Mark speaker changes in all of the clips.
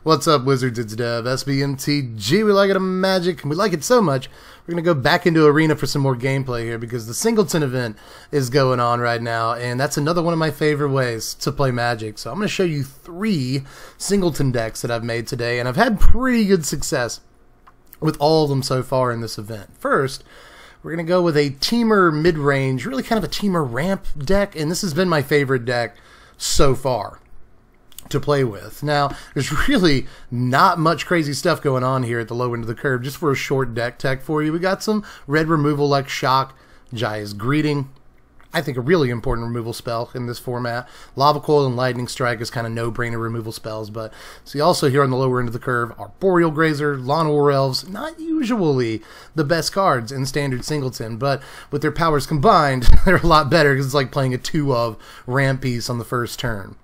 Speaker 1: What's up, Wizards? It's Dev, SBMTG. We like it a magic, and we like it so much, we're going to go back into Arena for some more gameplay here, because the Singleton event is going on right now, and that's another one of my favorite ways to play Magic. So I'm going to show you 3 Singleton decks that I've made today, and I've had pretty good success with all of them so far in this event. First, we're going to go with a Temur mid-range, really kind of a Temur ramp deck, and this has been my favorite deck so far to play with. Now, there's really not much crazy stuff going on here at the low end of the curve. Just for a short deck tech for you, we got some red removal like Shock, Jaya's Greeting. I think a really important removal spell in this format. Lava Coil and Lightning Strike is kind of no-brainer removal spells, but see also here on the lower end of the curve are Boreal Grazer, Lawn War Elves, not usually the best cards in standard Singleton, but with their powers combined, they're a lot better because it's like playing a 2-of ramp piece on the first turn.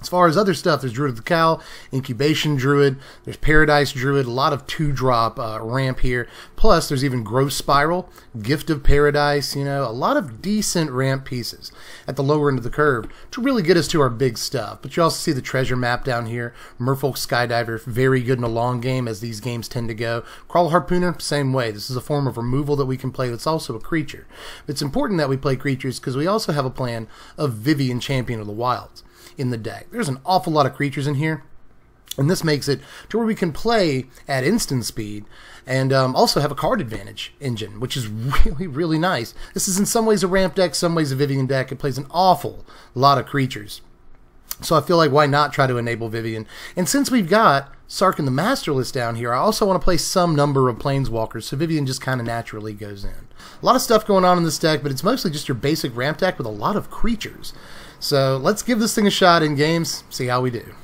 Speaker 1: As far as other stuff, there's Druid of the Cowl, Incubation Druid, there's Paradise Druid, a lot of 2-drop ramp here. Plus, there's even Growth Spiral, Gift of Paradise, you know, a lot of decent ramp pieces at the lower end of the curve to really get us to our big stuff. But you also see the treasure map down here. Merfolk Skydiver, very good in a long game, as these games tend to go. Crawl Harpooner, same way. This is a form of removal that we can play that's also a creature. It's important that we play creatures because we also have a plan of Vivien, Champion of the Wilds in the deck. There's an awful lot of creatures in here, and this makes it to where we can play at instant speed and also have a card advantage engine, which is really, really nice. This is in some ways a ramp deck, some ways a Vivien deck. It plays an awful lot of creatures. So I feel like why not try to enable Vivien? And since we've got Sarkhan the Masterless down here, I also want to play some number of Planeswalkers, so Vivien just kind of naturally goes in. A lot of stuff going on in this deck, but it's mostly just your basic ramp deck with a lot of creatures. So let's give this thing a shot in games, see how we do.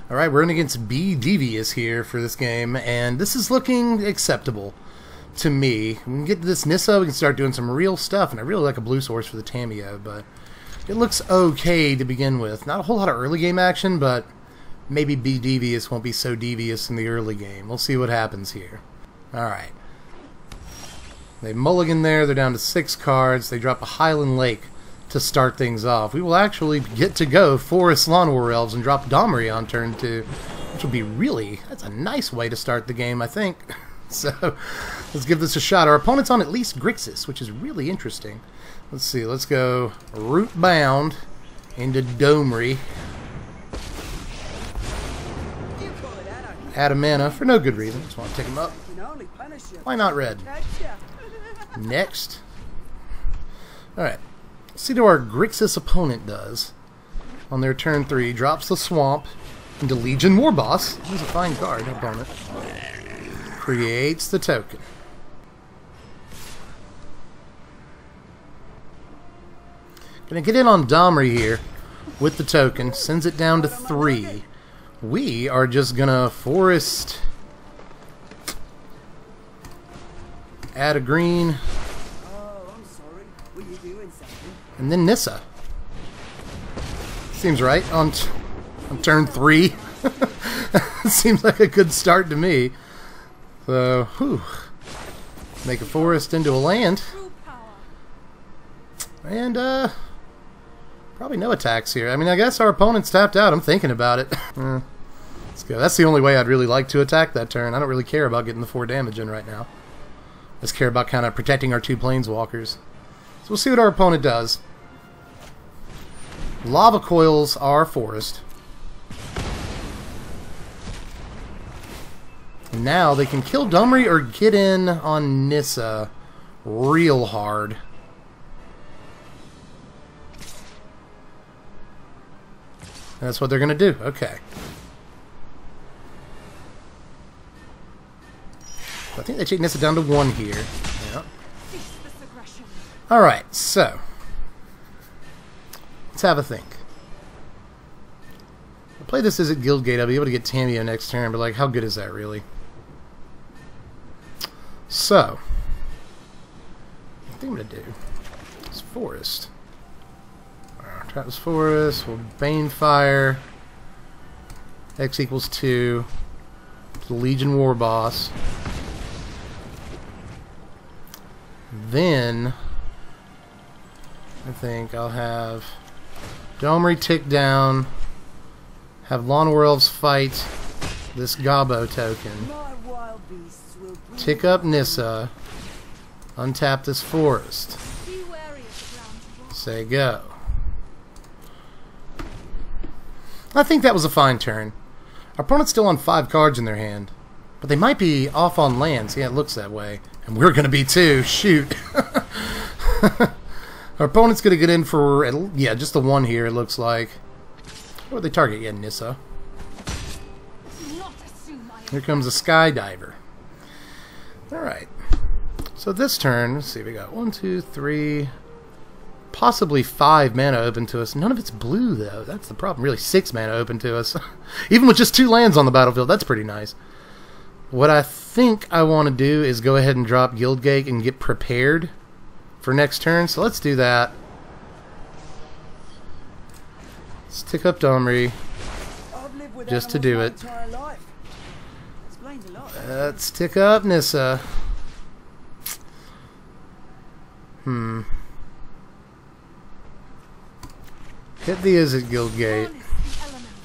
Speaker 1: Alright, we're in against Be Devious here for this game, and this is looking acceptable to me. When we get to this Nissa, we can start doing some real stuff, and I really like a blue source for the Tameo, but it looks okay to begin with. Not a whole lot of early game action, but maybe Be Devious won't be so devious in the early game. We'll see what happens here. Alright. They mulligan there, they're down to 6 cards, they drop a Highland Lake to start things off. We will actually get to go Forest Lawn War Elves and drop Domri on turn 2, which will be really, that's a nice way to start the game, I think. So, let's give this a shot. Our opponent's on at least Grixis, which is really interesting. Let's see, let's go Root Bound into Domri. Add a mana for no good reason, just want to take him up. Why not red? Next. Alright. See what our Grixis opponent does on their turn 3. Drops the Swamp into Legion Warboss. He's a fine card, opponent. Creates the token. Gonna get in on Domri here with the token. Sends it down to 3. We are just gonna Forest. Add a green. And then Nissa. Seems right on turn 3. Seems like a good start to me. So, whew. Make a forest into a land. And, probably no attacks here. I mean, I guess our opponent's tapped out. I'm thinking about it. Let's go. That's the only way I'd really like to attack that turn. I don't really care about getting the 4 damage in right now. I just care about kind of protecting our 2 Planeswalkers. So we'll see what our opponent does. Lava Coils are forest. And now they can kill Domri or get in on Nissa real hard. And that's what they're going to do. Okay. I think they take Nissa down to 1 here. Yep. Alright, so let's have a think. I'll play this as at Guildgate. I'll be able to get Tameo next turn, but like, how good is that really? So, I think I'm going to do is Forest. Trap this Forest, we'll Banefire. X equals 2. The Legion Warboss. Then I think I'll have Domri tick down, have Lawn War Elves fight this Gobbo token.
Speaker 2: My wild beasts will breed.
Speaker 1: Tick up Nissa. Untap this forest.
Speaker 2: Be wary of the ground.
Speaker 1: Say go. I think that was a fine turn. Our opponent's still on 5 cards in their hand. But they might be off on lands. Yeah, it looks that way. And we're going to be too. Shoot. Our opponent's going to get in for, yeah, just the one here, it looks like. What do they target? Yeah, Nissa. Here comes a Skydiver. Alright. So this turn, let's see, we got 1, 2, 3, possibly 5 mana open to us. None of it's blue, though. That's the problem. Really, 6 mana open to us. Even with just 2 lands on the battlefield, that's pretty nice. What I think I want to do is go ahead and drop Guildgate and get prepared for next turn. So let's do that. Let's tick up Domri just to do it. Let's tick up Nissa. Hit the Izzet Guildgate.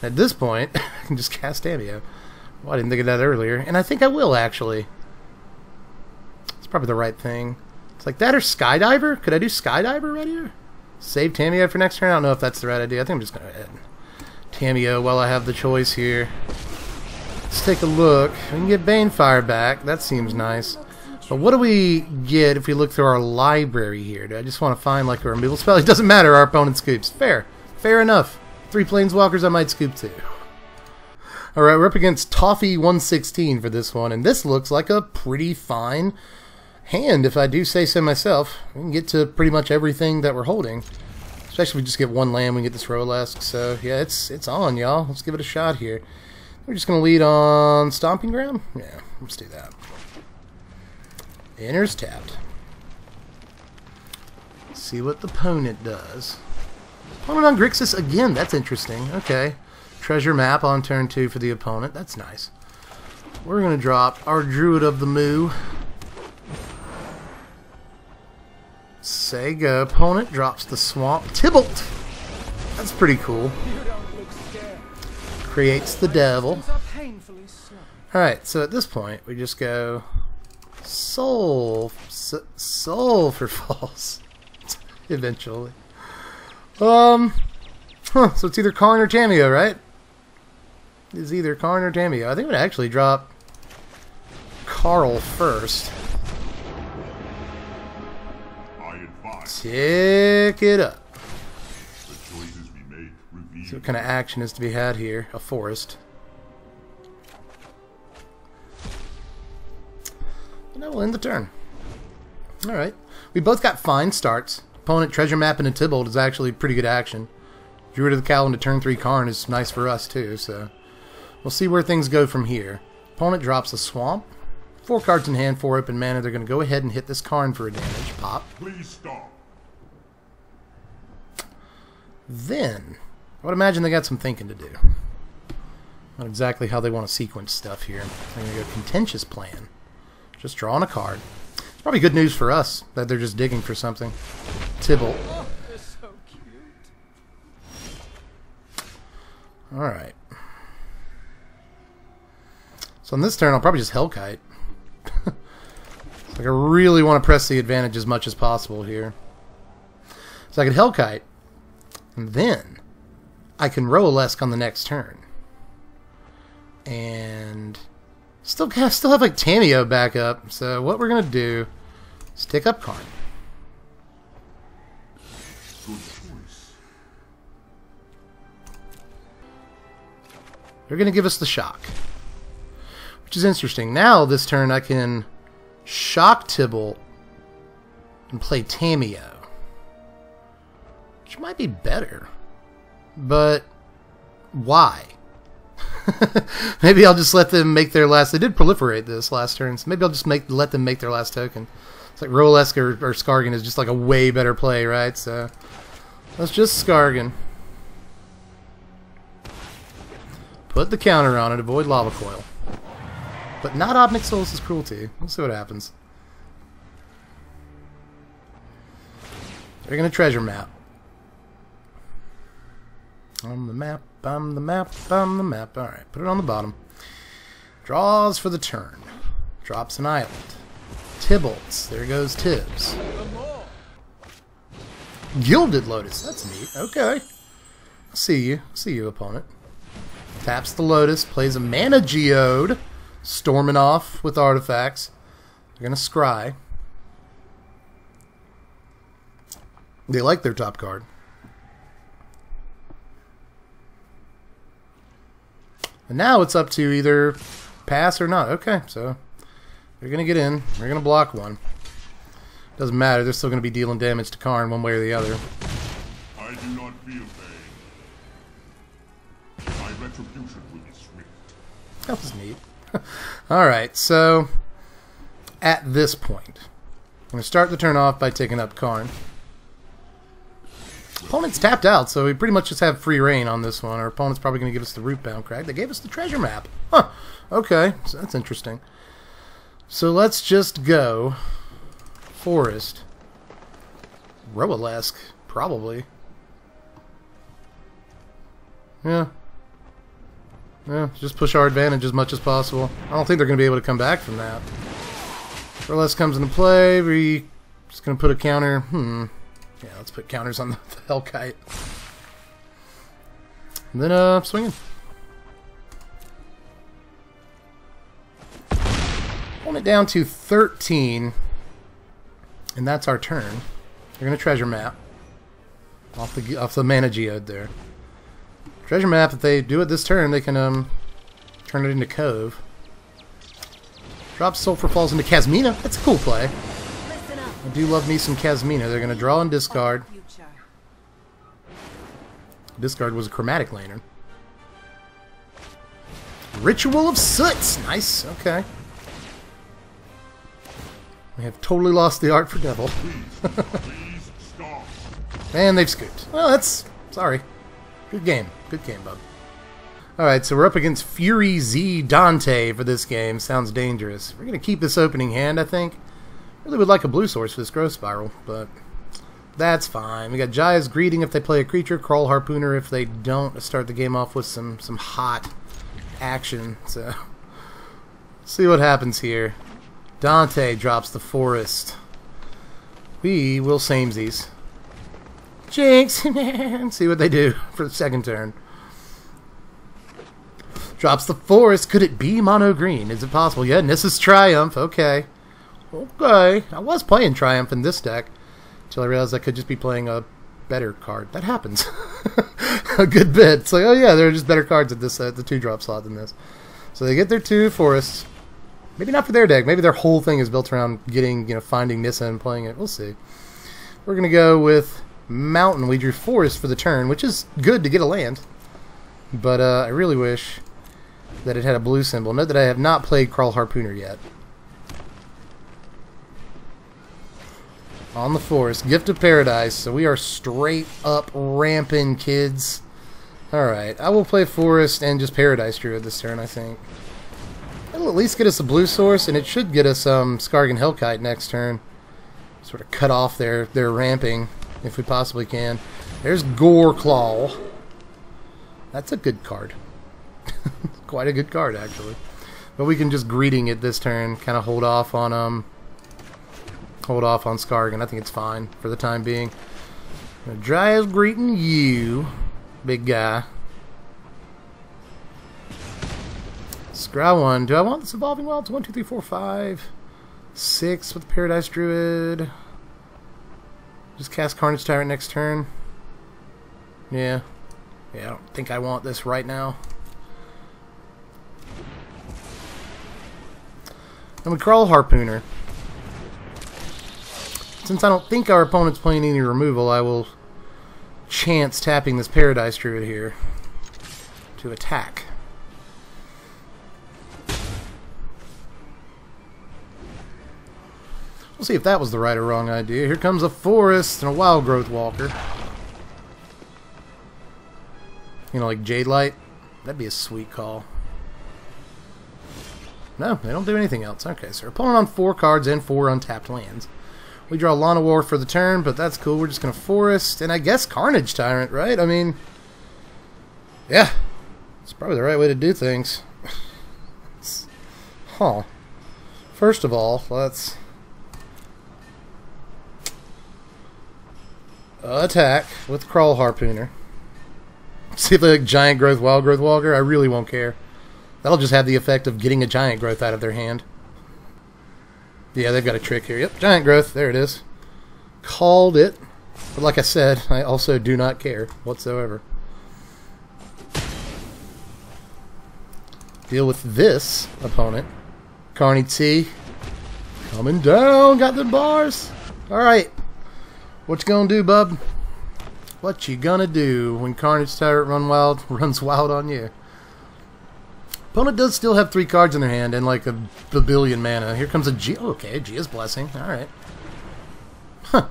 Speaker 1: At this point, I can just cast Tamio. Well, I didn't think of that earlier. And I think I will, actually. It's probably the right thing. It's like that or Skydiver? Could I do Skydiver right here? Save Tamio for next turn? I don't know if that's the right idea. I think I'm just going to add Tamio while I have the choice here. Let's take a look. We can get Banefire back. That seems nice. But what do we get if we look through our library here? Do I just want to find like a removal spell? It doesn't matter. Our opponent scoops. Fair. Fair enough. 3 Planeswalkers I might scoop too. Alright, we're up against Toffee 116 for this one. And this looks like a pretty fine hand, if I do say so myself. We can get to pretty much everything that we're holding. Especially if we just get 1 land, we can get this Rolesk. So, yeah, it's on, y'all. Let's give it a shot here. We're just going to lead on Stomping Ground? Yeah, let's do that. Enters tapped. See what the opponent does. Opponent on Grixis again. That's interesting. Okay. Treasure map on turn 2 for the opponent. That's nice. We're going to drop our Druid of the Moo. Say go. Opponent drops the Swamp Tybalt. That's pretty cool. Creates the Devil. Alright, so at this point, we just go Soul for Falls. Eventually. So it's either Karn or Tamio, right? It's either Karn or Tamio. I think I'm going to actually drop Carl first. Tick it up. See what kind of action is to be had here. A forest. And that will end the turn. Alright. We both got fine starts. Opponent treasure map and a Tybalt is actually pretty good action. Druid of the Cowl into turn 3 Karn is nice for us too, so we'll see where things go from here. Opponent drops a Swamp. 4 cards in hand, 4 open mana. They're going to go ahead and hit this Karn for a damage. Pop.
Speaker 3: Please stop.
Speaker 1: Then, I would imagine they got some thinking to do. Not exactly how they want to sequence stuff here. They're going to go Contentious Plan. Just drawing a card. It's probably good news for us that they're just digging for something. Tybalt.
Speaker 2: Oh, they're so cute.
Speaker 1: Alright. So on this turn, I'll probably just Hellkite. Like I really want to press the advantage as much as possible here. So I could Hellkite. And then I can Rolesk on the next turn. And still have like Tamio back up. So what we're going to do is tick up Karn.
Speaker 3: Good choice.
Speaker 1: They're going to give us the shock. Which is interesting. Now this turn I can shock Tybalt and play Tamio. Which might be better. But why? Maybe I'll just let them make their last... They did proliferate this last turn, so maybe I'll just let them make their last token. It's like Rolesk or Skargan is just like a way better play, right? So let's just Skargan. Put the counter on it, avoid Lava Coil. But not Obnic Solis' Cruelty. We'll see what happens. They're going to treasure map. On the map, on the map, on the map. Alright, put it on the bottom. Draws for the turn. Drops an island. Tybalt's. There goes Tibbs. Gilded Lotus. That's neat. Okay. See you. See you, opponent. Taps the Lotus. Plays a Mana Geode. Storming off with artifacts. They're going to scry. They like their top card. And now it's up to either pass or not. Okay, so they're going to get in. They're going to block one. Doesn't matter. They're still going to be dealing damage to Karn one way or the other.
Speaker 3: I do not feel pain. My retribution will be swift.
Speaker 1: That was neat. Alright, so at this point, I'm going to start the turn off by taking up Karn. Opponent's tapped out, so we pretty much just have free reign on this one. Our opponent's probably going to give us the Rootbound Crag. They gave us the treasure map. Huh. Okay, so that's interesting. So let's just go Forest. Roalesk, probably. Yeah. Yeah, just push our advantage as much as possible. I don't think they're going to be able to come back from that. Roalesk comes into play. We're just going to put a counter. Yeah, let's put counters on the Hellkite. And then, swinging. Hold it down to 13. And that's our turn. They're going to treasure map. Off the Mana Geode there. Treasure map, if they do it this turn, they can, turn it into Cove. Drops Sulfur Falls into Kasmina. That's a cool play. I do love me some Kasmina. They're going to draw and discard. Discard was a Chromatic Lantern. Ritual of Soot. Nice. Okay. We have totally lost the art for Devil.
Speaker 3: Please stop.
Speaker 1: And they've scooped. Well, that's... Sorry. Good game. Good game, bub. Alright, so we're up against Fury Z Dante for this game. Sounds dangerous. We're going to keep this opening hand, I think. Really would like a blue source for this Growth Spiral, but that's fine. We got Jaya's Greeting if they play a creature, Crawl Harpooner if they don't. Start the game off with some hot action. So, see what happens here. Dante drops the Forest. We will samesies. Jinx! See what they do for the second turn. Drops the Forest. Could it be mono green? Is it possible? Yeah, and this is Triumph. Okay. Okay. I was playing Triumph in this deck until I realized I could just be playing a better card. That happens. A good bit. It's like, oh yeah, there are just better cards at this the 2-drop slot than this. So they get their 2 forests. Maybe not for their deck. Maybe their whole thing is built around getting, finding Nissa and playing it. We'll see. We're going to go with Mountain. We drew Forest for the turn, which is good to get a land. But I really wish that it had a blue symbol. Note that I have not played Crawl Harpooner yet. On the Forest. Gift of Paradise. So we are straight up ramping, kids. Alright. I will play Forest and just Paradise Druid this turn, I think. It'll at least get us a blue source, and it should get us Skargan Hellkite next turn. Sort of cut off their ramping, if we possibly can. There's Gore Claw. That's a good card. Quite a good card, actually. But we can just Greeting it this turn, kind of hold off on Skargan. I think it's fine for the time being. Dryas greeting you, big guy. Scry 1. Do I want this Evolving Wilds? 1, 2, 3, 4, 5, 6 with the Paradise Druid. Just cast Carnage Tyrant next turn. Yeah. Yeah, I don't think I want this right now. And we Crawl Harpooner. Since I don't think our opponent's playing any removal, I will chance tapping this Paradise Druid here to attack. We'll see if that was the right or wrong idea. Here comes a Forest and a Wild Growth Walker. Like Jade Light. That'd be a sweet call. No, they don't do anything else. Okay, so we're pulling on 4 cards and 4 untapped lands. We draw Lana War for the turn, but that's cool. We're just going to Forest, and I guess Carnage Tyrant, right? I mean, yeah. It's probably the right way to do things. Huh. First of all, let's attack with Crawl Harpooner. See if they like Giant Growth, Wild Growth Walker. I really won't care. That'll just have the effect of getting a Giant Growth out of their hand. Yeah, they've got a trick here. Yep, Giant Growth. There it is. Called it. But like I said, I also do not care whatsoever. Deal with this opponent. Carney T. Coming down. Got the bars. Alright. What you gonna do, bub? What you gonna do when Carnage Tyrant runs wild on you? Opponent does still have 3 cards in their hand and like a billion mana. Here comes a G. Oh, okay, Gia's Blessing. Alright. Huh.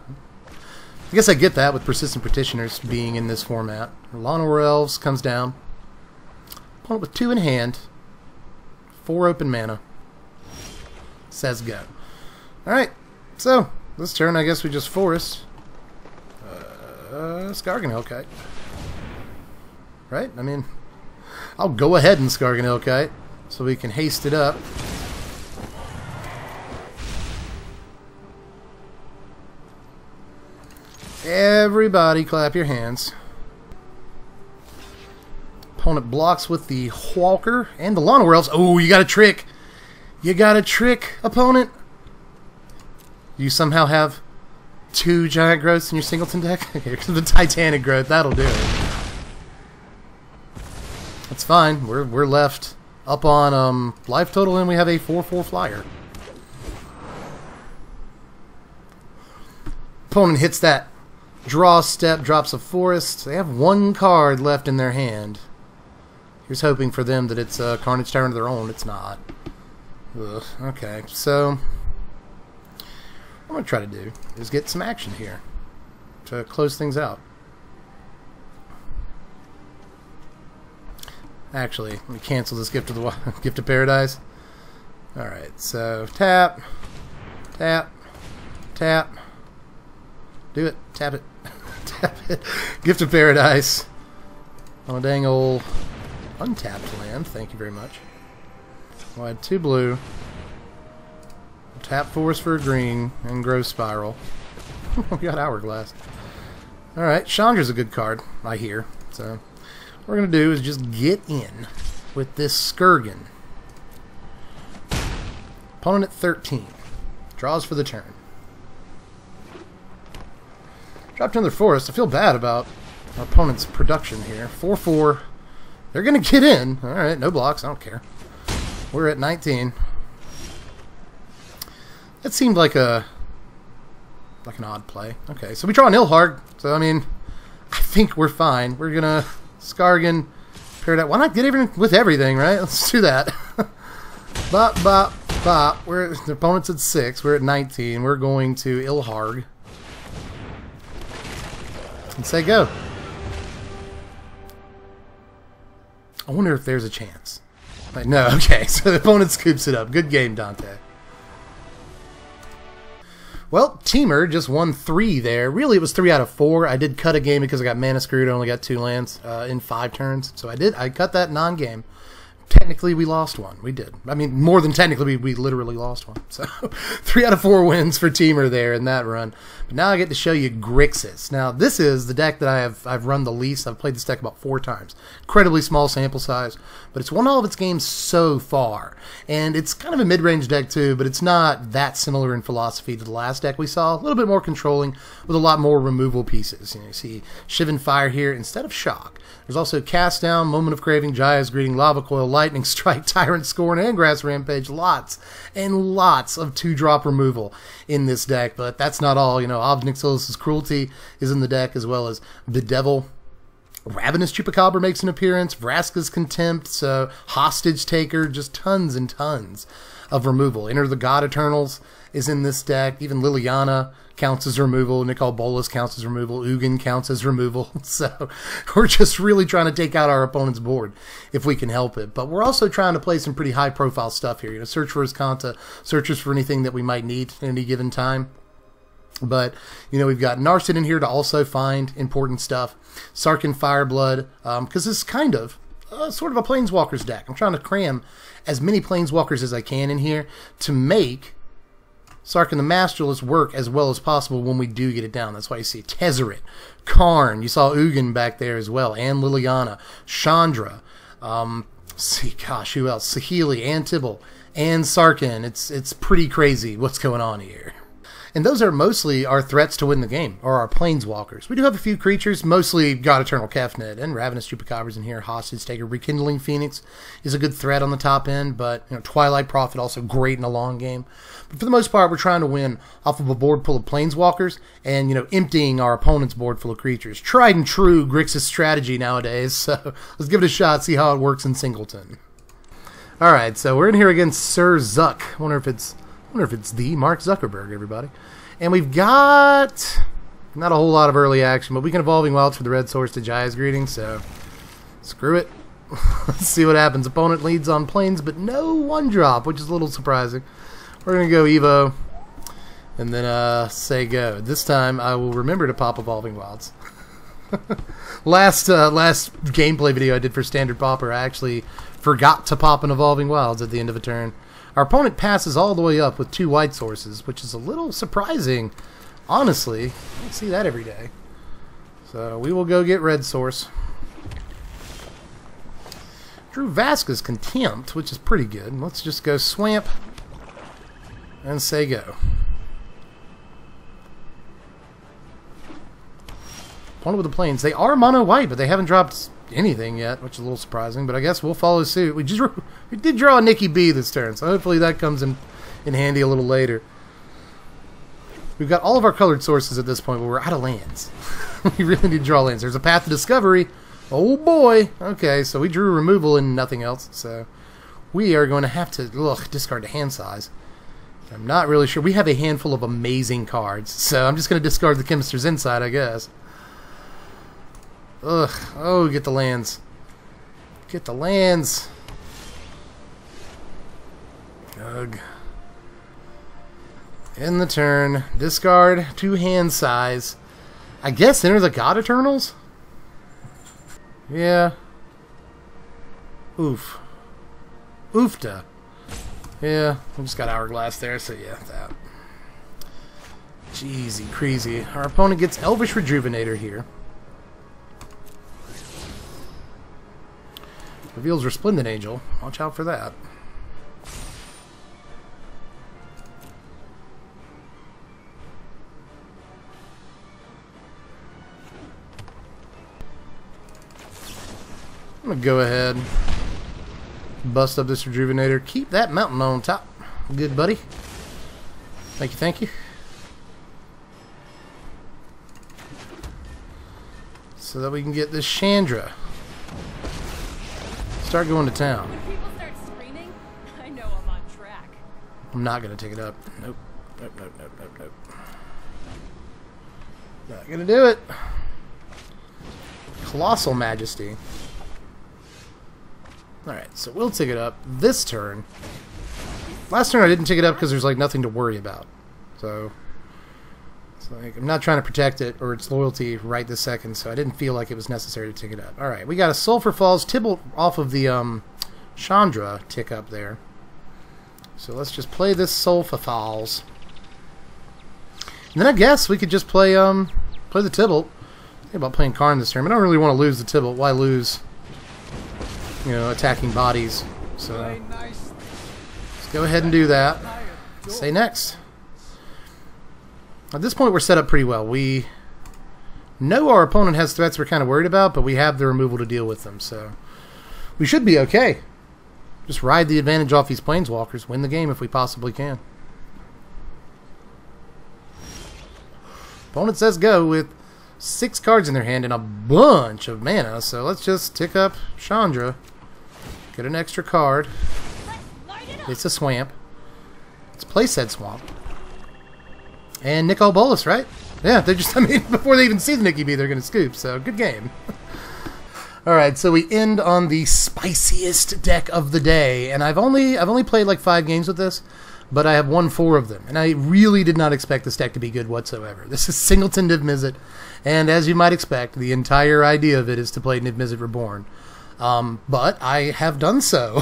Speaker 1: I guess I get that with Persistent Petitioners being in this format. Llanowar Elves comes down. Opponent with 2 in hand. 4 open mana. Says go. Alright, so this turn I guess we just forest. Skargan Hellkite. Right? I mean, I'll go ahead and Skargan Hellkite so we can haste it up. Everybody clap your hands. Opponent blocks with the Walker and the Llanowar Elves. Oh, you got a trick. You got a trick, opponent. You somehow have 2 Giant Growths in your Singleton deck? Here's the Titanic Growth. That'll do it. That's fine. We're left up on life total, and we have a 4/4 flyer. Opponent hits that draw step, drops a forest. They have 1 card left in their hand. Here's hoping for them that it's a Carnage Tyrant of their own. It's not. Ugh. Okay, so what I'm going to try to do is get some action here to close things out. Actually, let me cancel this Gift of Paradise. Alright, so tap, tap, tap. Do it, tap it, tap it. Gift of Paradise on a dang old untapped land. Thank you very much. I'll add 2 blue. Tap Forest for a green and Growth Spiral. We got Hourglass. Alright, Chandra's a good card, I hear. So what we're going to do is just get in with this Skurgan. Opponent at 13. Draws for the turn. Dropped another forest. I feel bad about our opponent's production here. 4/4. They're going to get in. Alright, no blocks. I don't care. We're at 19. That seemed like an odd play. Okay, so we draw an Ilharg. So, I mean, I think we're fine. We're going to Skargan, Paradise. Why not get even with everything, right? Let's do that. Bop, bop, bop. The opponent's at 6. We're at 19. We're going to Ilharg. And say go. I wonder if there's a chance. Like, no, okay. So the opponent scoops it up. Good game, Dante. Well, Temur just won 3 there. Really, it was 3 out of 4. I did cut a game because I got mana screwed. I only got 2 lands in 5 turns. So I cut that non-game. Technically, we lost 1. We did. I mean, more than technically, we literally lost 1. So 3 out of 4 wins for Temur there in that run. But now I get to show you Grixis. Now, this is the deck that I've run the least. I've played this deck about 4 times. Incredibly small sample size, but it's won all of its games so far. And it's kind of a mid-range deck too, but it's not that similar in philosophy to the last deck we saw. A little bit more controlling with a lot more removal pieces. You see Shivan Fire here instead of Shock. There's also Cast Down, Moment of Craving, Jaya's Greeting, Lava Coil, Lightning Strike, Tyrant Scorn, and Grass Rampage. Lots and lots of 2-drop removal in this deck, but that's not all. You know, Obnixilis' Cruelty is in the deck, as well as Bedevil. Ravenous Chupacabra makes an appearance, Vraska's Contempt, so Hostage Taker, just tons and tons of removal. Enter the God Eternals is in this deck. Even Liliana counts as removal. Nicol Bolas counts as removal. Ugin counts as removal. So we're just really trying to take out our opponent's board if we can help it. But we're also trying to play some pretty high-profile stuff here. You know, search for his Kanta, searches for anything that we might need at any given time. But, you know, we've got Narset in here to also find important stuff. Sarkhan Fireblood, because this kind of sort of a Planeswalkers deck. I'm trying to cram as many Planeswalkers as I can in here to make Sarkhan the Masterless work as well as possible when we do get it down. That's why you see Tezzeret, Karn, you saw Ugin back there as well, and Liliana, Chandra, gosh, who else? Saheeli, and Tibble, and Sarkhan. It's pretty crazy what's going on here. And those are mostly our threats to win the game, or our Planeswalkers. We do have a few creatures, mostly God Eternal Kefnet and Ravenous Chupacabras in here. Hostage Taker, Rekindling Phoenix is a good threat on the top end, but Twilight Prophet also great in a long game. But for the most part, we're trying to win off of a board full of Planeswalkers and emptying our opponent's board full of creatures. Tried and true Grixis strategy nowadays, so let's give it a shot, see how it works in Singleton. Alright, so we're in here against Sir Zuck. I wonder if it's the Mark Zuckerberg, everybody. And we've got not a whole lot of early action, but we can Evolving Wilds for the red source to Jaya's Greeting, so screw it. Let's see what happens. Opponent leads on planes, but no 1-drop, which is a little surprising. We're going to go Evo, and then say go. This time I will remember to pop Evolving Wilds. Last gameplay video I did for Standard Pauper, I actually forgot to pop an Evolving Wilds at the end of a turn. Our opponent passes all the way up with 2 white sources, which is a little surprising, honestly. I don't see that every day. So we will go get red source. Drew Vasquez Contempt, which is pretty good. Let's just go Swamp and say go. Opponent with the planes. They are mono white, but they haven't dropped anything yet, which is a little surprising, but I guess we'll follow suit. We did draw a Nikki B this turn, so hopefully that comes in handy a little later. We've got all of our colored sources at this point, but we're out of lands. We really need to draw lands. There's a Path to Discovery. Oh boy! Okay, so we drew removal and nothing else, so we are going to have to discard the hand size. I'm not really sure. We have a handful of amazing cards, so I'm just going to discard the Chemist's Insight, I guess. Ugh. Oh, get the lands. Get the lands. Ugh. In the turn. Discard 2 hand size. I guess enter the God Eternals? Yeah. Oof. Oofta. Yeah, we just got Hourglass there, so yeah, that. Jeezy, crazy. Our opponent gets Elvish Rejuvenator here. Reveals Resplendent Angel. Watch out for that. I'm going to go ahead, bust up this Rejuvenator. Keep that mountain on top. Good, buddy. Thank you, thank you. So that we can get this Chandra. Start going to town.
Speaker 2: When people start screaming, I know I'm on track.
Speaker 1: I'm not going to take it up. Nope. Nope, nope, nope, nope, nope. Not going to do it. Colossal Majesty. Alright, so we'll take it up this turn. Last turn I didn't take it up because there's like nothing to worry about. So it's like I'm not trying to protect it or its loyalty right this second, so I didn't feel like it was necessary to take it up. Alright, we got a Sulphur Falls Tibble off of the Chandra tick up there. So let's just play this Sulphur Falls. And then I guess we could just play the Tibble. Think about playing Karn this turn. I don't really want to lose the Tibble. Why lose? Attacking bodies. So let's go ahead and do that. Say next. At this point, we're set up pretty well. We know our opponent has threats we're kind of worried about, but we have the removal to deal with them, so we should be okay. Just ride the advantage off these Planeswalkers, win the game if we possibly can. Opponent says go with 6 cards in their hand and a bunch of mana, so let's just tick up Chandra. Get an extra card. It's a Swamp. Let's play said Swamp. And Nicol Bolas, right? Yeah, they just, before they even see the Nikki B, they're going to scoop, so good game. Alright, so we end on the spiciest deck of the day, and I've only played like 5 games with this, but I have won 4 of them, and I really did not expect this deck to be good whatsoever. This is Singleton Niv-Mizzet, and as you might expect, the entire idea of it is to play Niv-Mizzet Reborn. But I have done so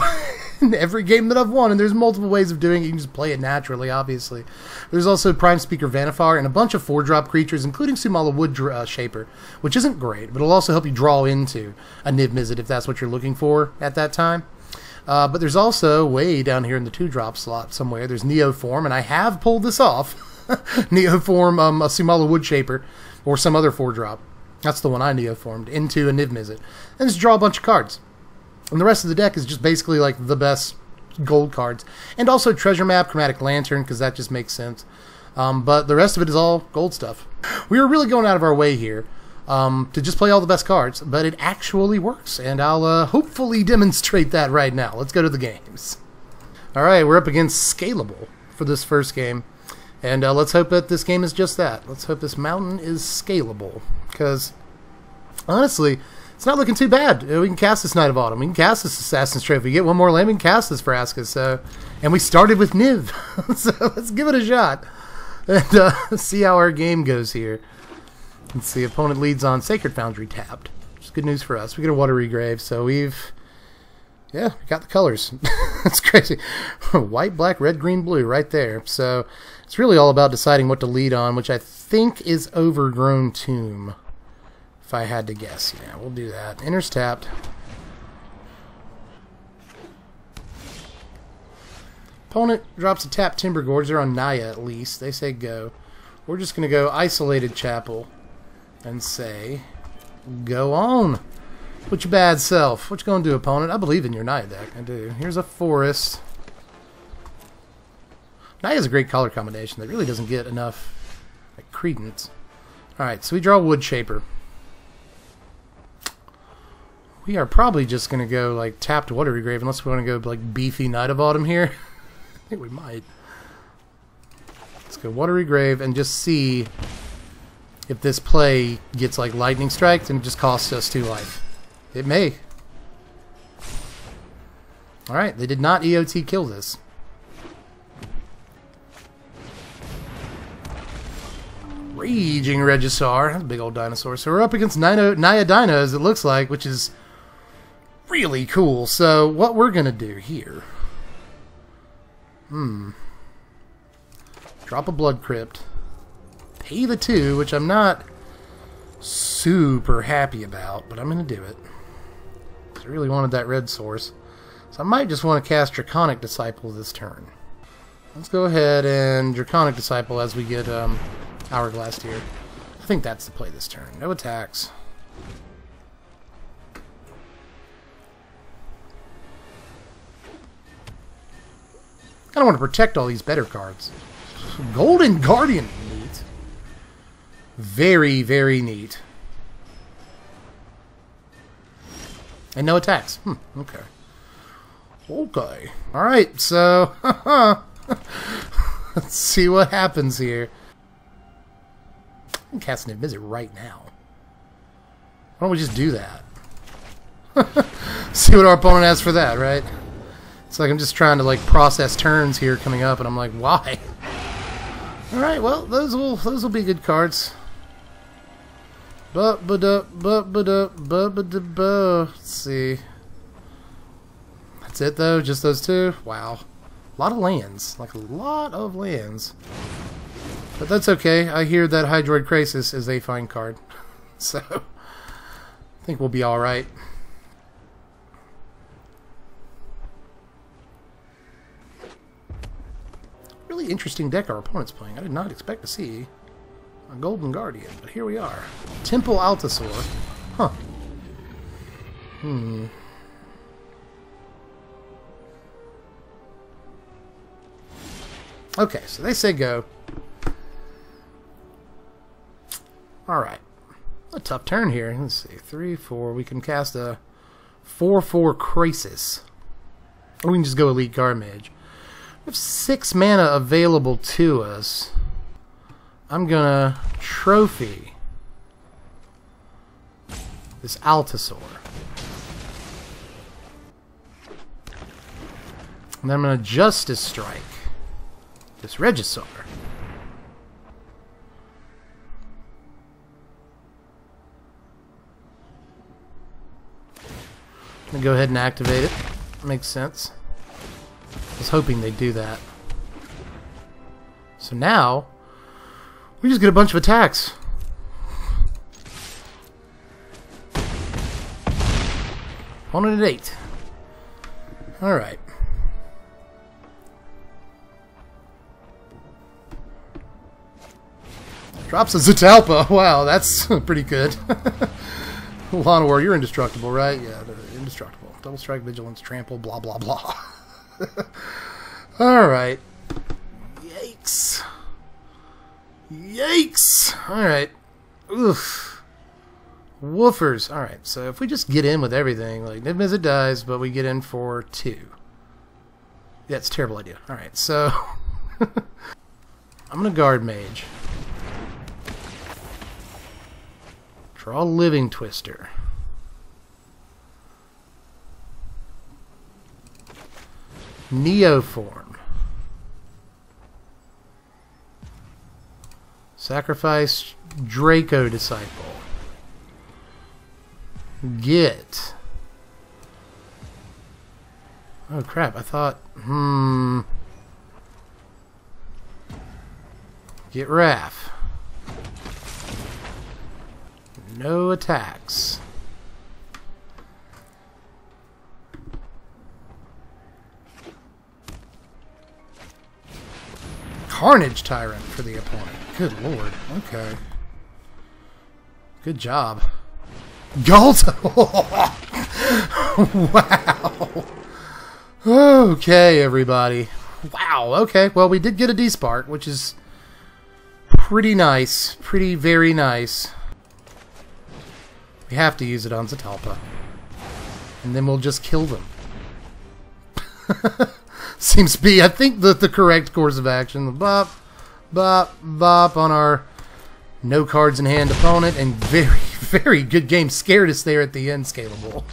Speaker 1: in every game that I've won, and there's multiple ways of doing it. You can just play it naturally, obviously. There's also Prime Speaker Vanifar and a bunch of 4-drop creatures, including Sumala Wood Shaper, which isn't great, but it'll also help you draw into a Niv-Mizzet if that's what you're looking for at that time. But there's also, way down here in the 2-drop slot somewhere, there's Neoform, and I have pulled this off. Neoform a Sumala Wood Shaper, or some other 4-drop. That's the one I Neoformed into a Niv-Mizzet. And just draw a bunch of cards. And the rest of the deck is just basically like the best gold cards. And also Treasure Map, Chromatic Lantern, because that just makes sense. But the rest of it is all gold stuff. We were really going out of our way here to just play all the best cards, but it actually works. And I'll hopefully demonstrate that right now. Let's go to the games. Alright, we're up against Scalable for this first game. And let's hope that this game is just that. Let's hope this mountain is scalable. Because, honestly, it's not looking too bad. We can cast this Knight of Autumn. We can cast this Assassin's Trophy. Get one more land, we can cast this Vraska. So, and we started with Niv. So let's give it a shot. And see how our game goes here. Let's see, opponent leads on Sacred Foundry tapped. Which is good news for us. We get a Watery Grave, so we've... yeah, we got the colors. That's crazy. White, black, red, green, blue right there. So it's really all about deciding what to lead on, which I think is Overgrown Tomb. If I had to guess. Yeah, we'll do that. Enters tapped. Opponent drops a tapped Timber Gorge. They're on Naya at least. They say go. We're just going to go Isolated Chapel and say go on. What's your bad self? What you gonna do, opponent? I believe in your Naya deck. I do. Here's a forest. Naya is a great color combination that really doesn't get enough like credence. Alright, so we draw Wood Shaper. We are probably just gonna go like tapped Watery Grave unless we want to go like beefy Knight of Autumn here. I think we might. Let's go Watery Grave and just see if this play gets like Lightning Striked and it just costs us 2 life. It may. Alright, they did not EOT kill this. Raging Regisar. That's a big old dinosaur. So we're up against Naya Dinos, it looks like, which is really cool. So what we're going to do here... drop a Blood Crypt. Pay the 2, which I'm not super happy about, but I'm going to do it. I really wanted that red source. So I might just want to cast Draconic Disciple this turn. Let's go ahead and Draconic Disciple as we get Hourglass here. I think that's the play this turn. No attacks. I kind of want to protect all these better cards. Golden Guardian. Neat. Very, very neat. And no attacks. Okay. Okay. Alright, so... let's see what happens here. I'm casting Niv-Mizzet right now. Why don't we just do that? See what our opponent has for that, right? It's like I'm just trying to like process turns here coming up, and I'm like, why? Alright, well, those will be good cards. Let's see. That's it though, just those 2? Wow. A lot of lands. Like a lot of lands. But that's okay. I hear that Hydroid Crisis is a fine card. So I think we'll be alright. Really interesting deck our opponent's playing. I did not expect to see a Golden Guardian, but here we are. Temple Altasaur. Huh. Okay, so they say go. Alright. A tough turn here. Let's see. 3, 4. We can cast a 4/4 Crisis. Or we can just go Elite Guard Mage. We have 6 mana available to us. I'm gonna trophy this Altasaur. And then I'm gonna Justice Strike this Regisar. gonna go ahead and activate it. Makes sense. I was hoping they'd do that. So now, we just get a bunch of attacks. Opponent at 8. Alright. Drops a Zatalpa. Wow, that's pretty good. Llanowar, you're indestructible, right? Yeah, they're indestructible. Double strike, vigilance, trample, blah, blah, blah. Alright. Yikes. Yikes! Alright. Oof. Woofers. Alright, so if we just get in with everything, like Niv-Mizzet dies, but we get in for 2. Yeah, it's a terrible idea. Alright, so I'm gonna guard mage. Draw Living Twister. Neoform. Sacrifice Draco Disciple. Get. Oh crap, I thought, Get Wrath. No attacks. Carnage Tyrant for the opponent. Good lord. Okay. Good job. Galta! Wow. Okay, everybody. Wow, okay. Well, we did get a D-Spark, which is pretty nice. Pretty, very nice. We have to use it on Zatalpa. And then we'll just kill them. Seems to be, I think, the correct course of action. The bop, bop, bop on our no cards in hand opponent. And very, very good game. Scared us there at the end, Scalable.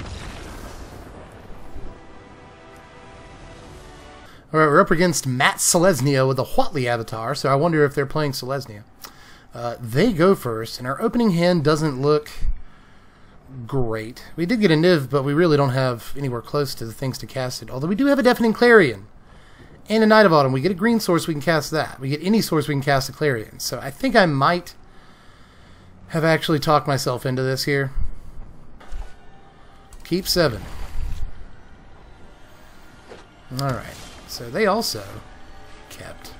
Speaker 1: Alright, we're up against Matt Selesnya with a Huatli avatar. So I wonder if they're playing Selesnya. They go first. And our opening hand doesn't look great. We did get a Niv, but we really don't have anywhere close to the things to cast it. Although we do have a Deafening Clarion and a Knight of Autumn. We get a green source, we can cast that. We get any source, we can cast a Clarion. So I think I might have actually talked myself into this here. Keep 7. Alright, so they also kept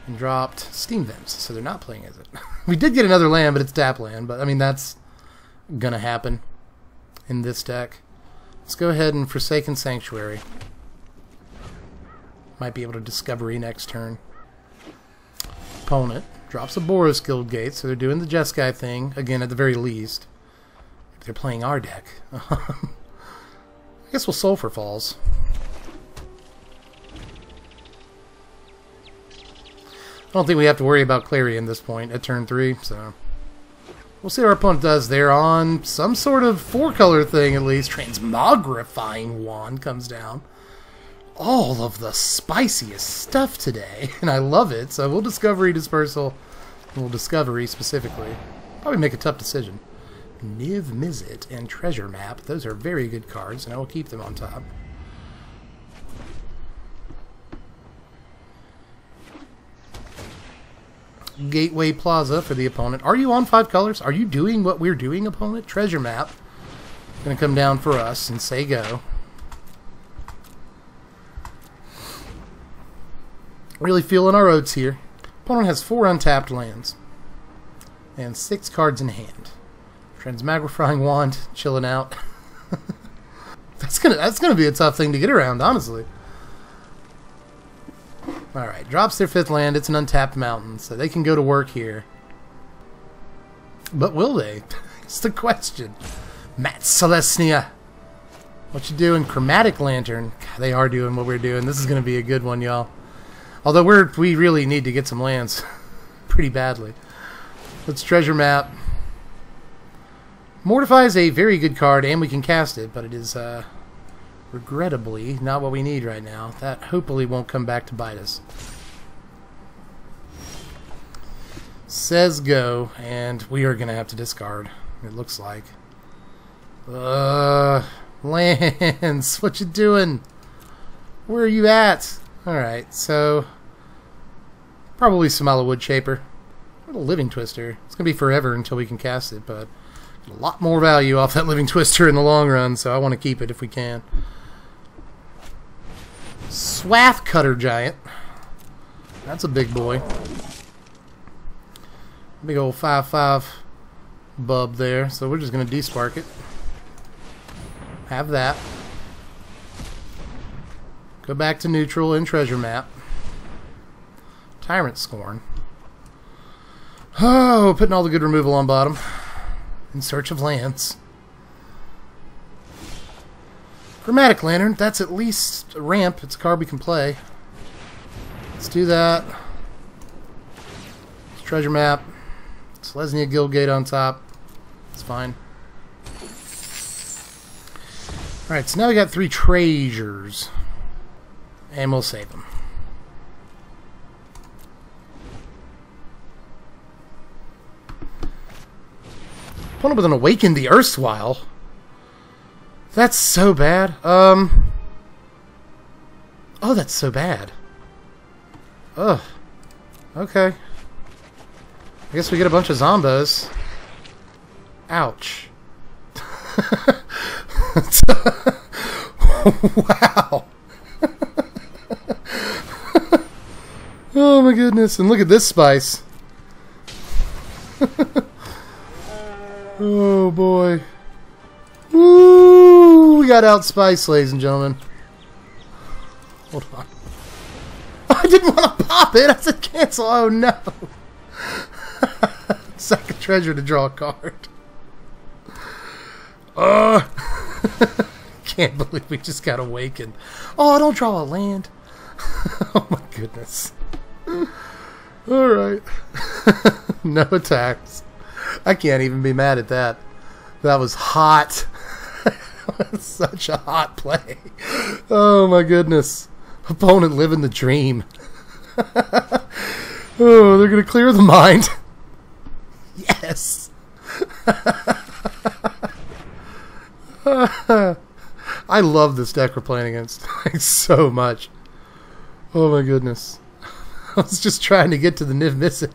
Speaker 1: and dropped Steam Vents, so they're not playing as it. We did get another land, but it's Tap land, but I mean that's gonna happen in this deck. Let's go ahead and Forsaken Sanctuary. Might be able to Discovery next turn. Opponent drops a Boros Guild Gate, so they're doing the Jeskai thing, again at the very least. If they're playing our deck. I guess we'll Sulfur Falls. I don't think we have to worry about Clarion at this point at turn 3, so we'll see what our opponent does. They're on some sort of 4-color thing, at least. Transmogrifying Wand comes down. All of the spiciest stuff today, and I love it. So we'll Discovery Dispersal. We'll Discovery specifically. Probably make a tough decision. Niv-Mizzet and Treasure Map. Those are very good cards, and I will keep them on top. Gateway Plaza for the opponent. Are you on 5 colors? Are you doing what we're doing, opponent? Treasure Map. Gonna come down for us and say go. Really feeling our oats here. Opponent has 4 untapped lands. And 6 cards in hand. Transmagrifying Wand, chilling out. That's gonna be a tough thing to get around, honestly. Alright, drops their 5th land. It's an untapped mountain, so they can go to work here. But will they? It's the question. Matt Selesnya. What you doing? Chromatic Lantern. God, they are doing what we're doing. This is going to be a good one, y'all. Although we really need to get some lands pretty badly. Let's Treasure Map. Mortify is a very good card, and we can cast it, but it is regrettably not what we need right now. That hopefully won't come back to bite us. Says go, and we are going to have to discard, it looks like. Lands, what you doing? Where are you at? Alright, so probably some Wood Shaper. What a Living Twister. It's going to be forever until we can cast it, but a lot more value off that Living Twister in the long run, so I want to keep it if we can. Swath Cutter Giant. That's a big boy. Big old 5/5 bub there, so we're just going to despark it. Have that. Go back to neutral in treasure map. Tyrant Scorn. Oh, putting all the good removal on bottom. In search of lands. Chromatic Lantern, that's at least a ramp. It's a card we can play. Let's do that. It's treasure map. Selesnya Guildgate on top. It's fine. Alright, so now we got 3 treasures. And we'll save them. Opponent with an Awaken the Erstwhile. That's so bad. Oh, that's so bad. Ugh. Okay. I guess we get a bunch of zombos. Ouch. Wow. Oh my goodness. And look at this spice. Oh boy. Woo! We got out spice, ladies and gentlemen. Hold on. I didn't want to pop it. I said cancel. Oh no. Sack a treasure to draw a card. Can't believe we just got awakened. Oh, don't draw a land. Oh my goodness. Alright. No attacks. I can't even be mad at that. That was hot. Such a hot play. Oh my goodness. Opponent living the dream. Oh, they're going to clear the mind. Yes. I love this deck we're playing against so much. Oh my goodness. I was just trying to get to the Niv-Mizzet.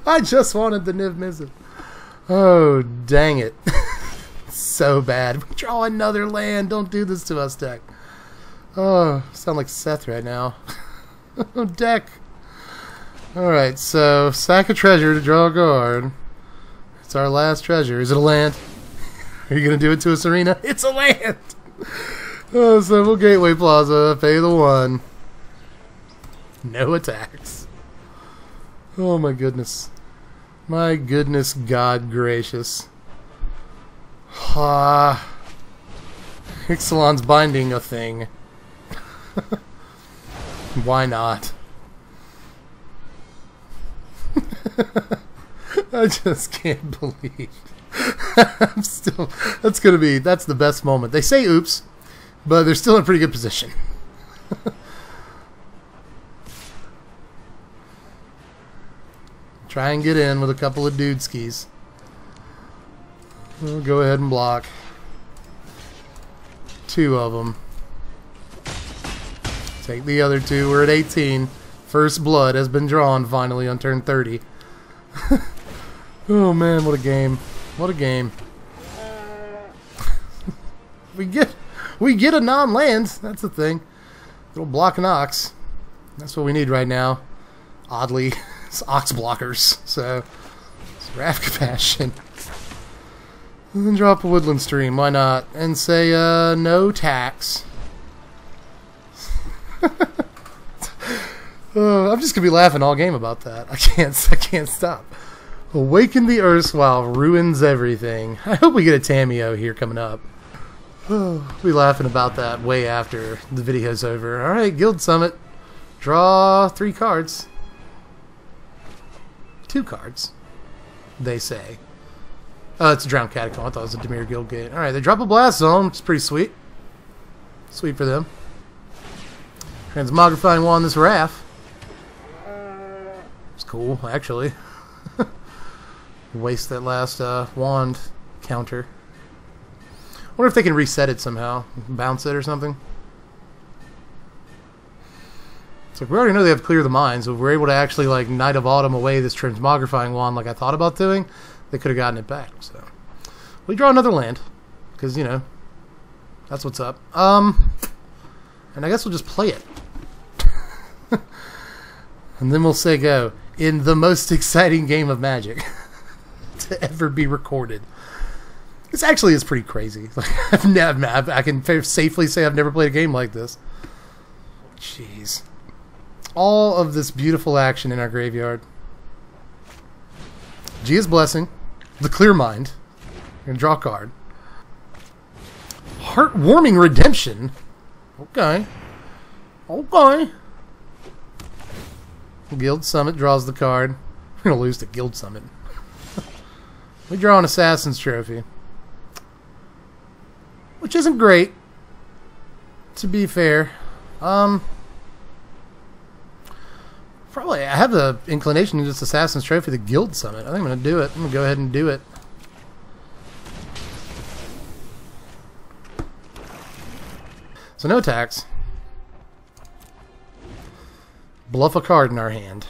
Speaker 1: I just wanted the Niv-Mizzet. Oh, dang it. So bad. We draw another land. Don't do this to us, deck. Oh, I sound like Seth right now. Oh, deck. Alright, so sack a treasure to draw a card. It's our last treasure. Is it a land? Are you going to do it to us, Arena? It's a land! Oh, Simple Gateway Plaza. Pay the 1. No attacks. Oh my goodness. My goodness, God gracious. Ah. Ixalan's binding a thing. Why not? I just can't believe. I'm still. That's the best moment. They say oops, but they're still in a pretty good position. Try and get in with a couple of dude skis. We'll go ahead and block. 2 of them. Take the other 2. We're at 18. First blood has been drawn finally on turn 30. Oh man, what a game. What a game. we get a non-land. That's the thing. Little block and ox. That's what we need right now. Oddly. It's ox blockers. So it's Wrath Compassion. And then drop a Woodland Stream. Why not? And say no tax. I'm just gonna be laughing all game about that. I can't stop. Awaken the Erstwhile ruins everything. I hope we get a Tamiyo here coming up. We'll be laughing about that way after the video's over. Alright, Guild Summit. Draw 3 cards. 2 cards, they say. Oh, it's a Drowned Catacomb. I thought it was a Temur Guildgate. Alright, they drop a Blast Zone, which is pretty sweet. Sweet for them. Transmogrifying Wand this Wrath. It's cool, actually. Waste that last wand counter. Wonder if they can reset it somehow. Bounce it or something. So we already know they have Clear the Mind, so if we're able to actually, like, Night of Autumn away this Transmogrifying Wand like I thought about doing, they could have gotten it back. So we draw another land, because, you know, that's what's up. And I guess we'll just play it. And then we'll say go in the most exciting game of Magic to ever be recorded. This actually is pretty crazy. Like, I can safely say I've never played a game like this. Jeez. All of this beautiful action in our graveyard. Gia's Blessing. The Clear Mind. We're going to draw a card. Heartwarming Redemption. Okay. Okay. Guild Summit draws the card. We're going to lose to Guild Summit. We draw an Assassin's Trophy. Which isn't great, to be fair. Probably, I have the inclination to just Assassin's Trophy the Guild Summit. I think I'm going to do it. I'm going to go ahead and do it. So no attacks. Bluff a card in our hand.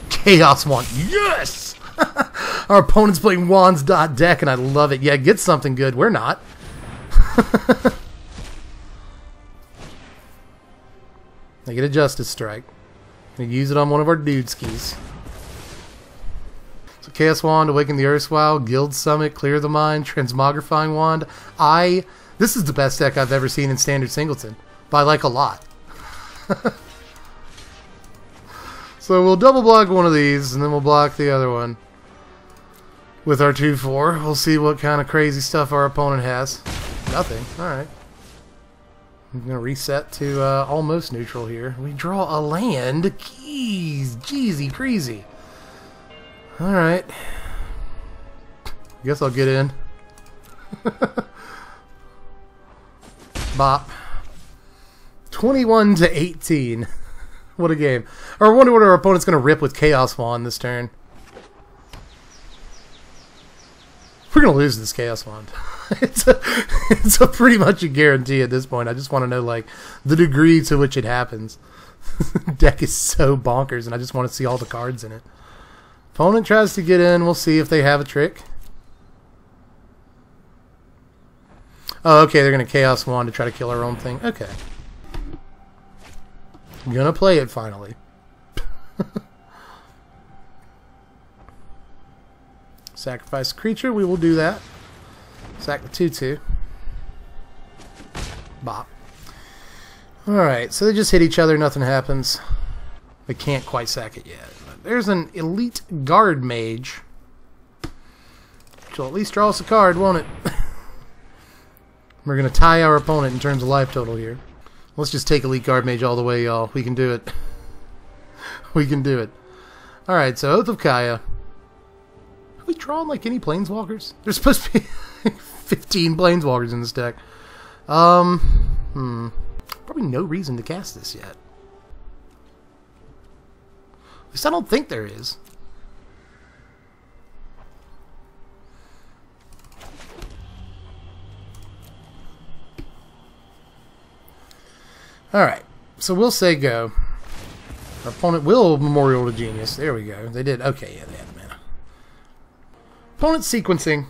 Speaker 1: Chaos Wand. Yes! Our opponent's playing Wands.deck, and I love it. Yeah, get something good. We're not. They get a Justice Strike. We use it on one of our dude skis. So Chaos Wand, Awaken the Erstwhile, Guild Summit, Clear the Mind, Transmogrifying Wand. This is the best deck I've ever seen in Standard Singleton. By, like, a lot. So we'll double block one of these, and then we'll block the other one. With our 2/4. We'll see what kind of crazy stuff our opponent has. Nothing. Alright. I'm going to reset to almost neutral here. We draw a land. Jeez. Jeezy crazy. Alright. Guess I'll get in. Bop. 21-18. What a game. Or I wonder what our opponent's going to rip with Chaos Wand this turn. We're going to lose this Chaos Wand. It's a pretty much a guarantee at this point. I just want to know, like, the degree to which it happens. Deck is so bonkers, and I just want to see all the cards in it. Opponent tries to get in. We'll see if they have a trick. Oh, okay, they're going to Chaos Wand to try to kill our own thing. Okay. I'm going to play it finally. Sacrifice a creature. We will do that. Sack the 2/2. Bop. Alright, so they just hit each other. Nothing happens. They can't quite sack it yet. But there's an Elite Guard Mage. Which will at least draw us a card, won't it? We're going to tie our opponent in terms of life total here. Let's just take Elite Guard Mage all the way, y'all. We can do it. We can do it. Alright, so Oath of Kaya. Have we drawn, like, any Planeswalkers? There's supposed to be 15 Planeswalkers in this deck. Probably no reason to cast this yet. At least I don't think there is. Alright, so we'll say go. Our opponent will Memorial to Genius. There we go. They did. Okay, yeah, they had the mana. Opponent's sequencing.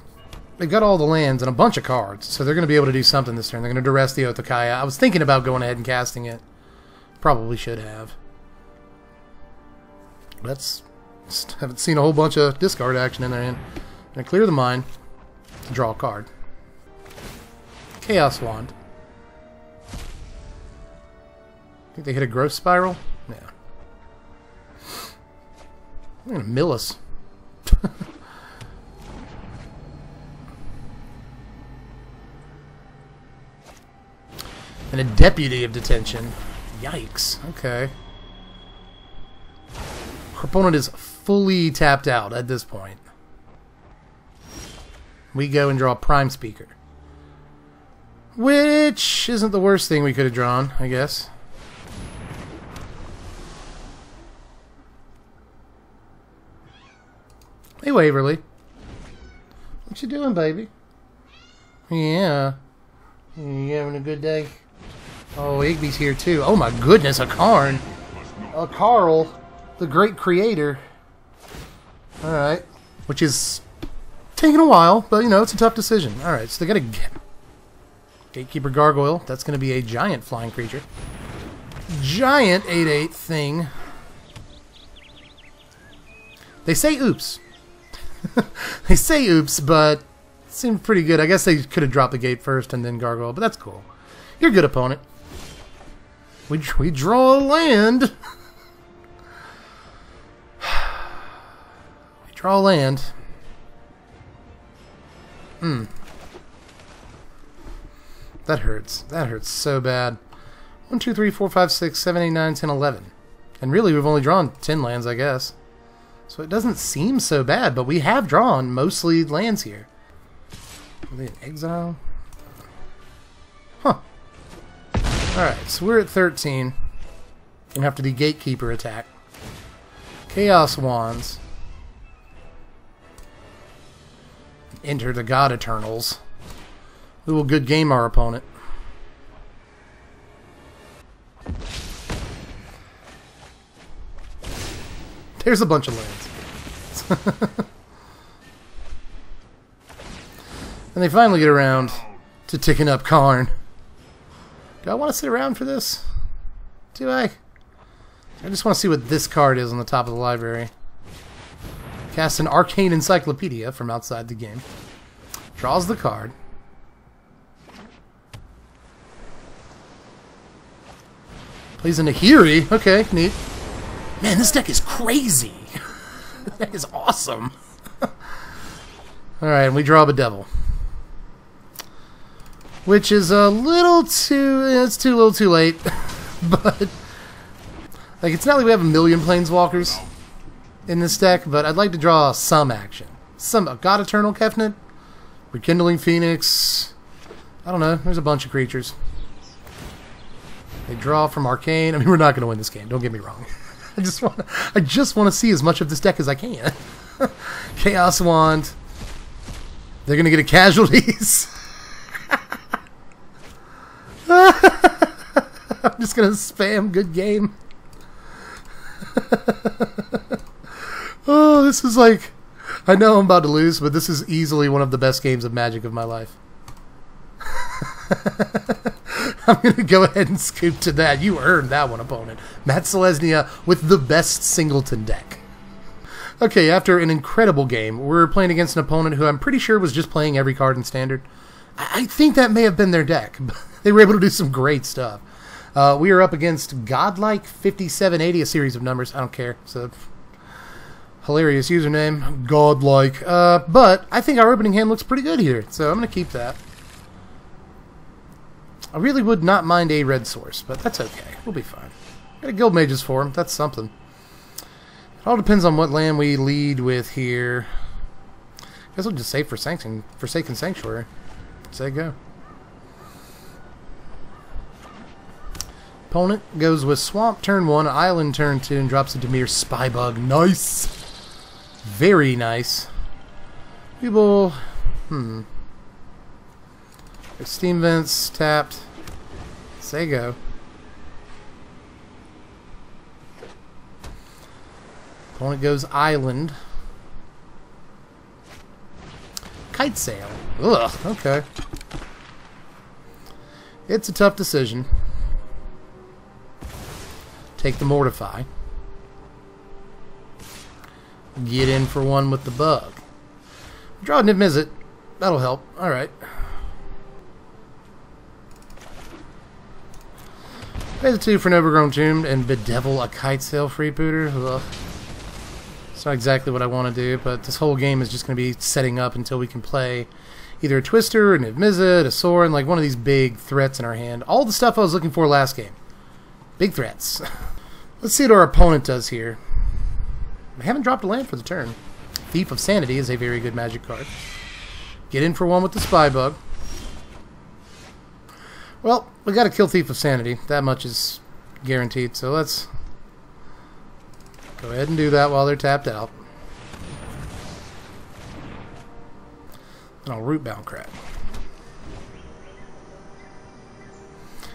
Speaker 1: They've got all the lands and a bunch of cards, so they're going to be able to do something this turn. They're going to duress the Oath of Kaya. I was thinking about going ahead and casting it. Probably should have. Let's haven't seen a whole bunch of discard action in their hand. Going to Clear the Mind. Draw a card. Chaos Wand. Think they hit a Growth Spiral? Yeah. They're going to mill us. And a Deputy of Detention. Yikes. Okay. Our opponent is fully tapped out at this point. We go and draw a Prime Speaker. Which isn't the worst thing we could have drawn, I guess. Hey, Waverly. What you doing, baby? Yeah. You having a good day? Oh, Igby's here too. Oh my goodness, a Karn. A Carl, the great creator. Alright. Which is taking a while, but you know, it's a tough decision. Alright, so they got a Gatekeeper Gargoyle. That's going to be a giant flying creature. Giant 8/8 thing. They say oops. They say oops, but it seemed pretty good. I guess they could have dropped the gate first and then Gargoyle, but that's cool. You're a good opponent. We draw a land. We draw a land. That hurts. That hurts so bad. 1, 2, 3, 4, 5, 6, 7, 8, 9, 10, 11. And really, we've only drawn 10 lands, I guess. So it doesn't seem so bad, but we have drawn mostly lands here. Are they in exile? Huh. Alright, so we're at 13. And after the Gatekeeper attack. Chaos Wands. Enter the God Eternals. We will good game our opponent. There's a bunch of lands. And they finally get around to ticking up Karn. Do I want to sit around for this? Do I? I just want to see what this card is on the top of the library. Cast an Arcane Encyclopedia from outside the game. Draws the card. Plays a Nahiri. Okay, neat. Man, this deck is crazy. This deck is awesome. Alright, and we draw a Bedevil. Which is a little too... It's too little too late. But... Like, it's not like we have a million Planeswalkers in this deck, but I'd like to draw some action. A God Eternal Kefnet, Rekindling Phoenix, I don't know, there's a bunch of creatures. They draw from Arcane. I mean, we're not going to win this game, don't get me wrong. I just want to see as much of this deck as I can. Chaos Wand. They're going to get a Casualties. I'm just going to spam good game. Oh, this is like... I know I'm about to lose, but this is easily one of the best games of Magic of my life. I'm going to go ahead and scoop to that. You earned that one, opponent. Matt Selesnya with the best Singleton deck. Okay, after an incredible game, we're playing against an opponent who I'm pretty sure was just playing every card in Standard. I think that may have been their deck. They were able to do some great stuff. We are up against Godlike 5780, a series of numbers. I don't care. It's a hilarious username. Godlike. But I think our opening hand looks pretty good here, so I'm going to keep that. I really would not mind a red source, but that's okay. We'll be fine. Got a Guild Mages for him. That's something. It all depends on what land we lead with here. I guess we'll just save Forsaken Sanctuary. Say go. Opponent goes with Swamp turn 1, Island turn 2, and drops a Temur Spybug. Nice! Very nice. We will... Steam Vents tapped. Say go. Opponent goes Island. Kite Sail. Ugh, okay. It's a tough decision. Take the Mortify. Get in for one with the Bug. Draw a Niv-Mizzet. That'll help. Alright. Pay the 2 for an Overgrown Tomb and Bedevil a Kite Sail Freebooter. Ugh. It's not exactly what I want to do, but this whole game is just going to be setting up until we can play either a Twister, a Niv-Mizzet, a Sorin, like one of these big threats in our hand. All the stuff I was looking for last game. Big threats. Let's see what our opponent does here. We haven't dropped a land for the turn. Thief of Sanity is a very good Magic card. Get in for one with the Spybug. Well, we got to kill Thief of Sanity. That much is guaranteed. So let's go ahead and do that while they're tapped out. And I'll root bound crap.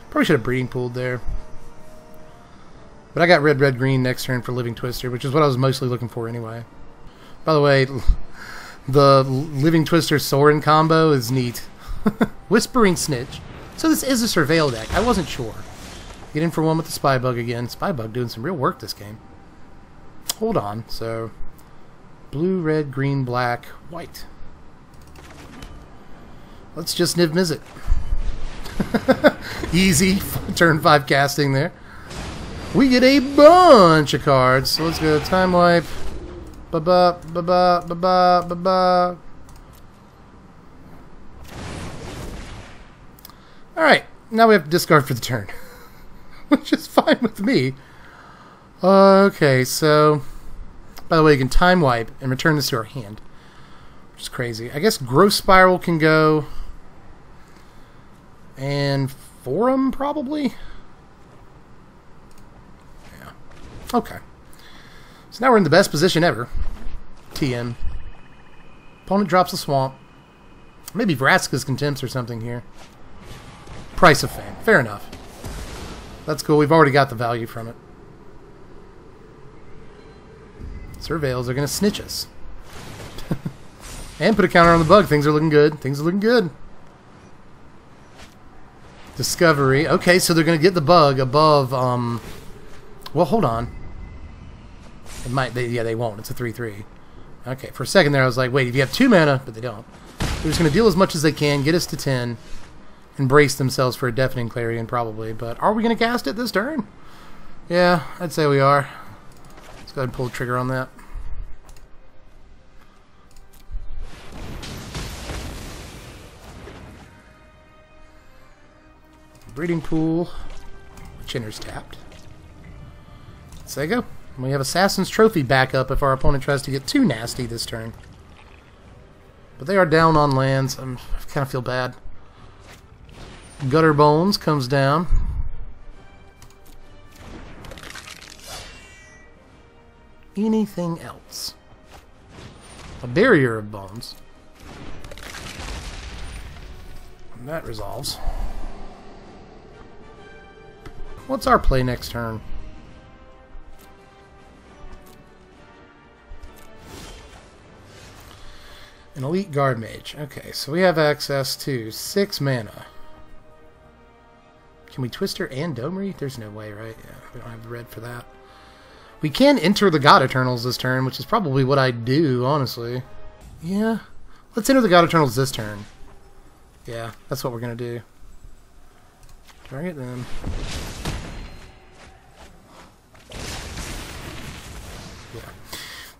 Speaker 1: Probably should have breeding pooled there. But I got red, red, green next turn for Living Twister, which is what I was mostly looking for anyway. By the way, the Living Twister Sorin combo is neat. Whispering Snitch. So this is a Surveil deck. I wasn't sure. Get in for one with the Spy Bug again. Spy Bug doing some real work this game. Hold on. So, blue, red, green, black, white. Let's just Niv-Mizzet. Easy turn 5 casting there. We get a bunch of cards. So let's go Time Wipe. Ba-ba, ba-ba, ba-ba, ba-ba. Alright, now we have to discard for the turn. Which is fine with me. Okay, so... By the way, you can Time Wipe and return this to our hand. Which is crazy. I guess Growth Spiral can go... And Forum, probably? Yeah. Okay. So now we're in the best position ever. TM. Opponent drops a Swamp. Maybe Vraska's Contempts or something here. Price of Fame. Fair enough. That's cool. We've already got the value from it. Surveils are going to snitch us. And put a counter on the bug. Things are looking good. Things are looking good. Discovery. Okay, so they're going to get the bug above, well, hold on. It might, yeah, they won't. It's a 3/3. Okay, for a second there I was like, wait, if you have 2 mana, but they don't. They're just going to deal as much as they can, get us to 10, and brace themselves for a Deafening Clarion, probably. But are we going to cast it this turn? Yeah, I'd say we are. Let's go ahead and pull the trigger on that. Breeding Pool. Chinner's tapped. So there you go. We have Assassin's Trophy backup if our opponent tries to get too nasty this turn. But they are down on lands. I kind of feel bad. Gutter Bones comes down. Anything else? A Barrier of Bones. And that resolves. What's our play next turn? An Elite Guard Mage. Okay, so we have access to 6 mana. Can we Twister and Domery? There's no way, right? Yeah, we don't have the red for that. We can enter the God Eternals this turn, which is probably what I'd do, honestly. Yeah. Let's enter the God Eternals this turn. Yeah, that's what we're going to do. Target them.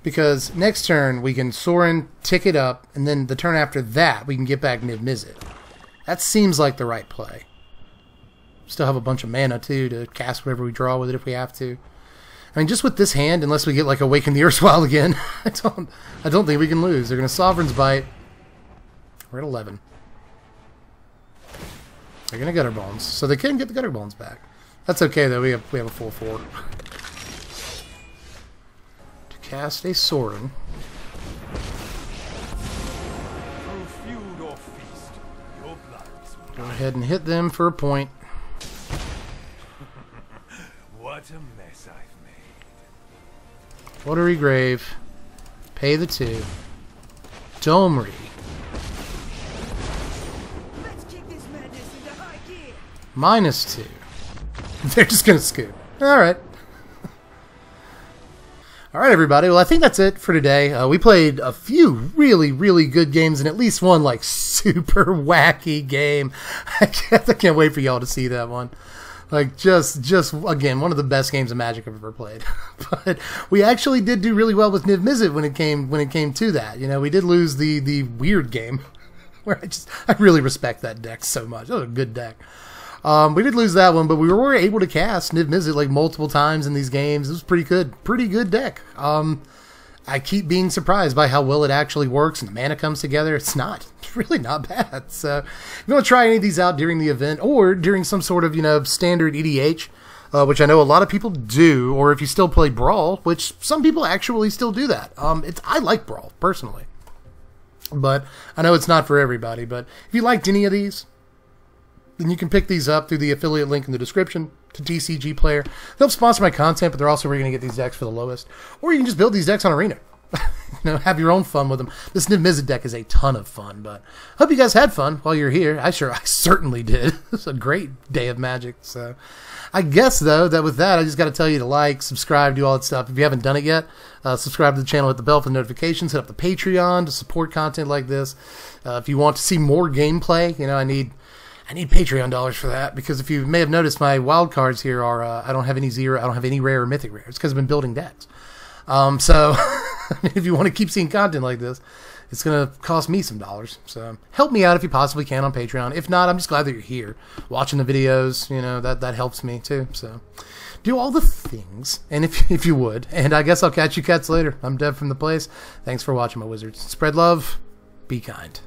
Speaker 1: Because next turn we can Sorin, tick it up, and then the turn after that we can get back Niv-Mizzet. That seems like the right play. Still have a bunch of mana too to cast whatever we draw with it if we have to. I mean, just with this hand, unless we get like Awaken the Erstwhile again, I don't think we can lose. They're gonna Sovereign's Bite. We're at 11. They're gonna Gutter Bones, so they can get the Gutter Bones back. That's okay though. We have a full 4. Cast a Sorin. Go ahead and hit them for a point.
Speaker 4: What a mess I've made.
Speaker 1: Watery Grave. Pay the 2. Domery.
Speaker 5: Let's kick this madness into high gear.
Speaker 1: -2. They're just gonna scoop. Alright. Alright everybody, well I think that's it for today. We played a few really, really good games and at least one like super wacky game. I can't wait for y'all to see that one. Like just again, one of the best games of Magic I've ever played. But we actually did do really well with Niv-Mizzet when it came to that. You know, we did lose the weird game where I really respect that deck so much. That was a good deck. We did lose that one, but we were able to cast Niv-Mizzet like multiple times in these games. It was pretty good deck. I keep being surprised by how well it actually works and the mana comes together. It's really not bad. So if you want to try any of these out during the event or during some sort of, you know, standard EDH, which I know a lot of people do, or if you still play Brawl, which some people actually still do that. I like Brawl personally. But I know it's not for everybody. But if you liked any of these, then you can pick these up through the affiliate link in the description to TCG Player. They'll sponsor my content, but they're also where you're going to get these decks for the lowest. Or you can just build these decks on Arena. Have your own fun with them. This Niv-Mizzet deck is a ton of fun, but hope you guys had fun while you're here. I certainly did. It's a great day of Magic. So I guess, though, that with that, I just got to tell you to like, subscribe, do all that stuff. If you haven't done it yet, subscribe to the channel, hit the bell for notifications, hit up the Patreon to support content like this. If you want to see more gameplay, I need Patreon dollars for that, because if you may have noticed, my wild cards here are I don't have any zero, I don't have any rare or mythic rares because I've been building decks. So if you want to keep seeing content like this, it's going to cost me some dollars. So help me out if you possibly can on Patreon. If not, I'm just glad that you're here watching the videos. That helps me too. So do all the things, and if you would, and I guess I'll catch you cats later. I'm Dev from the place. Thanks for watching, my wizards. Spread love, be kind.